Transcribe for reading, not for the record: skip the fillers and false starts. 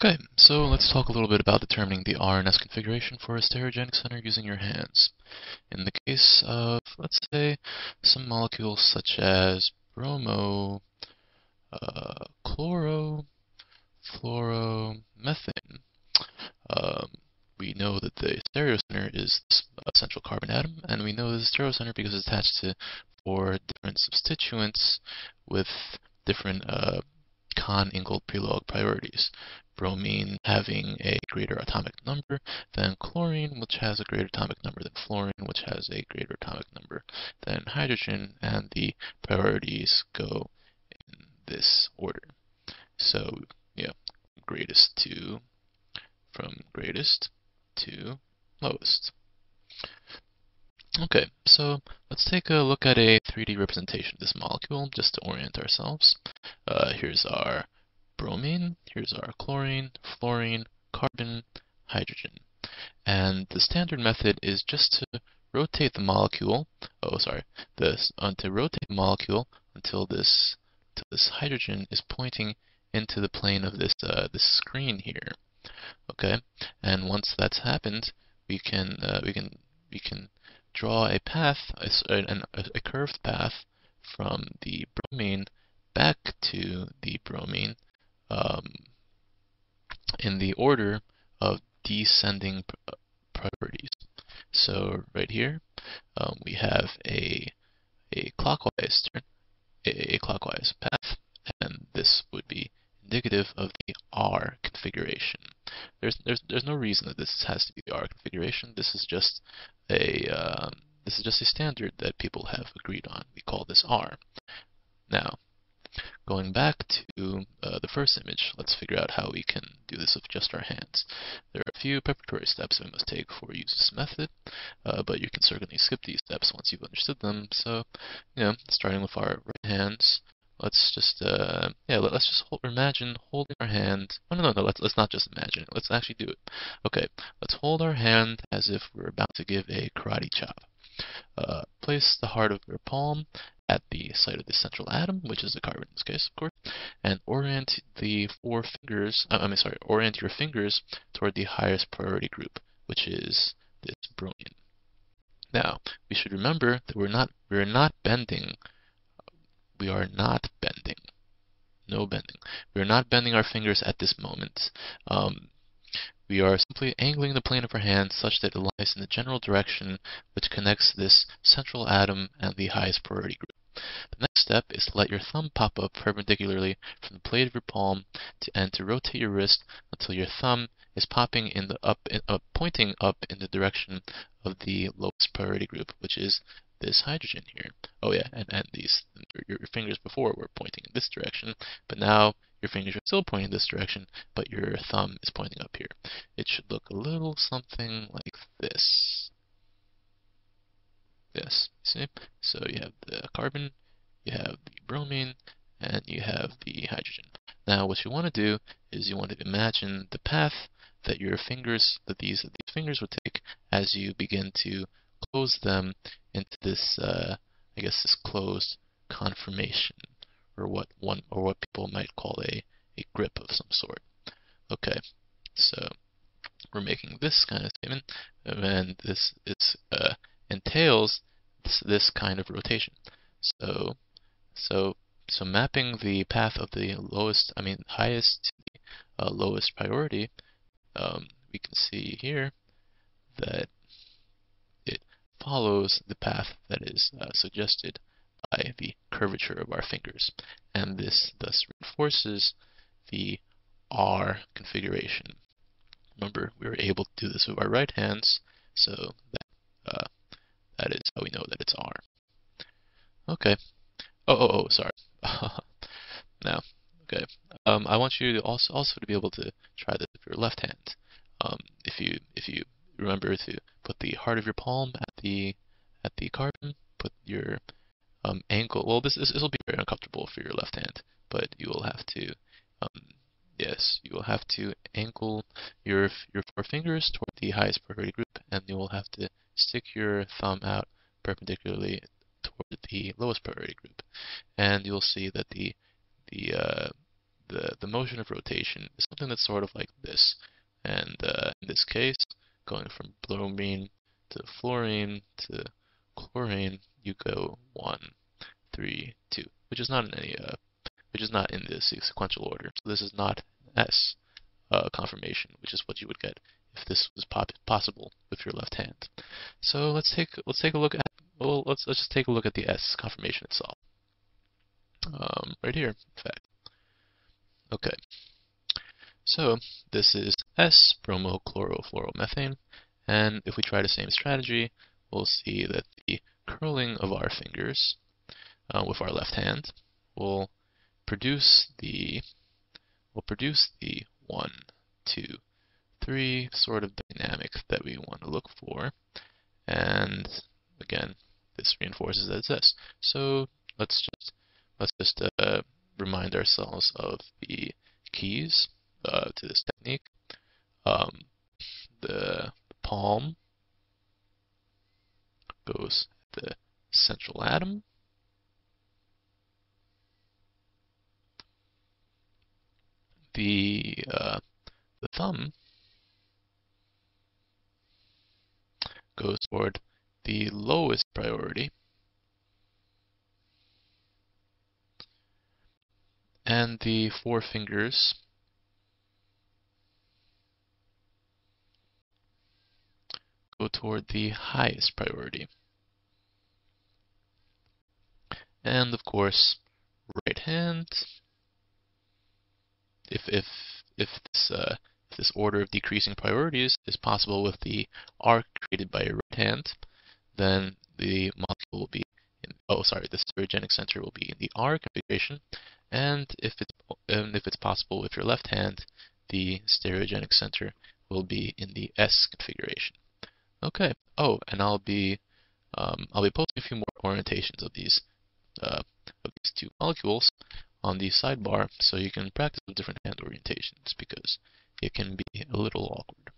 Okay, so let's talk a little bit about determining the RNS configuration for a stereogenic center using your hands. In the case of, let's say, some molecules such as bromo, chloro, fluoromethane, um, we know that the stereocenter is this central carbon atom, and we know the stereocenter because it's attached to four different substituents with different Kahn-Ingold prelog priorities. Bromine having a greater atomic number than chlorine, which has a greater atomic number than fluorine, which has a greater atomic number than hydrogen, and the priorities go in this order. So, yeah, greatest to from greatest to lowest. Okay, so let's take a look at a 3D representation of this molecule just to orient ourselves. Here's our bromine, here's our chlorine, fluorine, carbon, hydrogen. And the standard method is just to rotate the molecule, to rotate the molecule until this hydrogen is pointing into the plane of this screen here. Okay, and once that's happened, we can draw a path, a curved path from the bromine back to the bromine in the order of descending priorities. So right here, we have a clockwise turn, a clockwise path, and this would be indicative of the R configuration. There's no reason that this has to be the R configuration. This is just a standard that people have agreed on. We call this R. Now, going back to the first image, let's figure out how we can do this with just our hands. There are a few preparatory steps we must take before we use this method, but you can certainly skip these steps once you've understood them. So, starting with our right hands, let's just imagine holding our hand. Oh, no. Let's not just imagine it. Let's actually do it. Okay, let's hold our hand as if we're about to give a karate chop. Place the heart of your palm at the site of the central atom, which is the carbon in this case, of course, and orient orient your fingers toward the highest priority group, which is this bromine. Now, we should remember that we're not bending. We are not bending. No bending. We are not bending our fingers at this moment. We are simply angling the plane of our hand such that it lies in the general direction which connects this central atom and the highest priority group. The next step is to let your thumb pop up perpendicularly from the blade of your palm and to rotate your wrist until your thumb is pointing up in the direction of the lowest priority group, which is this hydrogen here. Oh yeah, and your fingers before were pointing in this direction, but now your fingers are still pointing this direction, but your thumb is pointing up here. It should look a little something like this. Yes, see? So you have the carbon, you have the bromine, and you have the hydrogen. Now what you want to do is you want to imagine the path that these fingers would take as you begin to close them into this this closed conformation, or what people might call a grip of some sort. Okay, so we're making this kind of statement, and this entails this kind of rotation. So mapping the path of the highest to the lowest priority, we can see here that it follows the path that is suggested by the curvature of our fingers, and this thus reinforces the R configuration. Remember, we were able to do this with our right hands, so that is how we know that it's R. Okay. Sorry. Now, okay. I want you to also to be able to try this with your left hand. If you remember to put the heart of your palm at the carbon, put your ankle. Well, this will be very uncomfortable for your left hand, but you will have to. You will have to ankle your four fingers toward the highest priority group, and you will have to stick your thumb out perpendicularly toward the lowest priority group, and you'll see that the the motion of rotation is something that's sort of like this. And in this case, going from bromine to fluorine to chlorine, you go 1, 3, 2, which is not in the sequential order. So this is not S conformation, which is what you would get if this was possible with your left hand. So let's take a look at let's just take a look at the S conformation itself. Right here, in fact. Okay. So this is S-bromochlorofluoromethane, and if we try the same strategy, we'll see that the curling of our fingers with our left hand will produce the 1, 2, 3 sort of dynamic that we want to look for, and again, this reinforces that it's S. So let's just remind ourselves of the keys to this technique. The palm goes at the central atom. The thumb goes toward the lowest priority, and the 4 fingers go toward the highest priority. And of course, right hand, if this order of decreasing priorities is possible with the arc created by your right hand, then the molecule will be the stereogenic center will be in the R configuration, and if it's possible with your left hand, the stereogenic center will be in the S configuration. Okay. Oh, and I'll be posting a few more orientations of these 2 molecules on the sidebar, so you can practice with different hand orientations because it can be a little awkward.